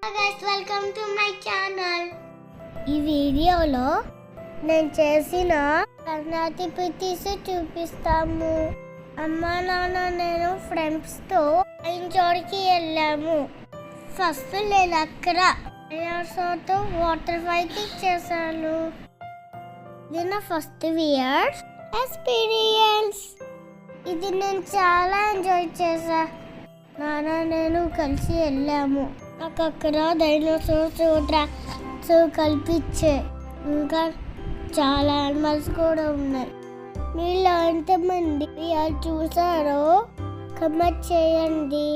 guys, welcome to my channel. ఈ వీడియోలో నేను చేసిన కర్ణాటి పిటీస్ చూపిస్తాము. అమ్మ నాన్న నేను ఫ్రెండ్స్తో ఎంజాయ్కి వెళ్ళాము. ఫస్ట్ నేను అక్కడ తో వాటర్ ఫైటింగ్ చేశాను. ఇది నా ఫస్ట్ ఇయర్ ఎక్స్పీరియన్స్. ఇది నేను చాలా ఎంజాయ్ చేశా. నాన్న నేను కలిసి వెళ్ళాము. నాకు అక్కడ డైనోసార్స్ కల్పించే ఇంకా చాలా యానిమల్స్ కూడా ఉన్నాయి. మీలో ఎంతమంది చూసారో కమెంట్ చేయండి.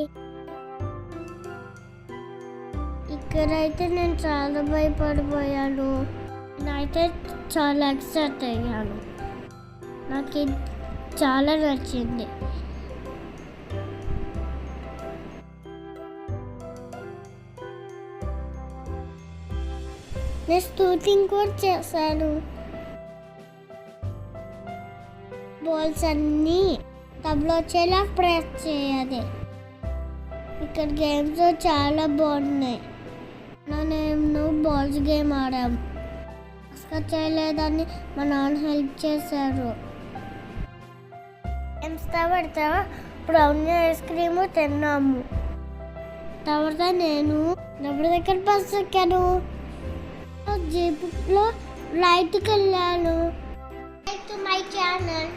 ఇక్కడైతే నేను చాలా భయపడిపోయాను. నేనైతే చాలా ఎక్సైట్ అయ్యాను. నాకు చాలా నచ్చింది. నేను షూటింగ్ కూడా చేశాను. బాల్స్ అన్నీ టబ్లో వచ్చేలా ప్రెస్ చేయాలి. ఇక్కడ గేమ్స్ చాలా బాగున్నాయి. నేను బాల్స్ గేమ్ ఆడాము. చేయలేదని మా నాన్న హెల్ప్ చేశారు. గేమ్స్ తర్వాత బ్రౌనీ ఐస్ క్రీమ్ తిన్నాము. తర్వాత నేను ఎవరి దగ్గర బస్ ఎక్కాను. జీప్లో రైట్కి వెళ్ళాను. My channel.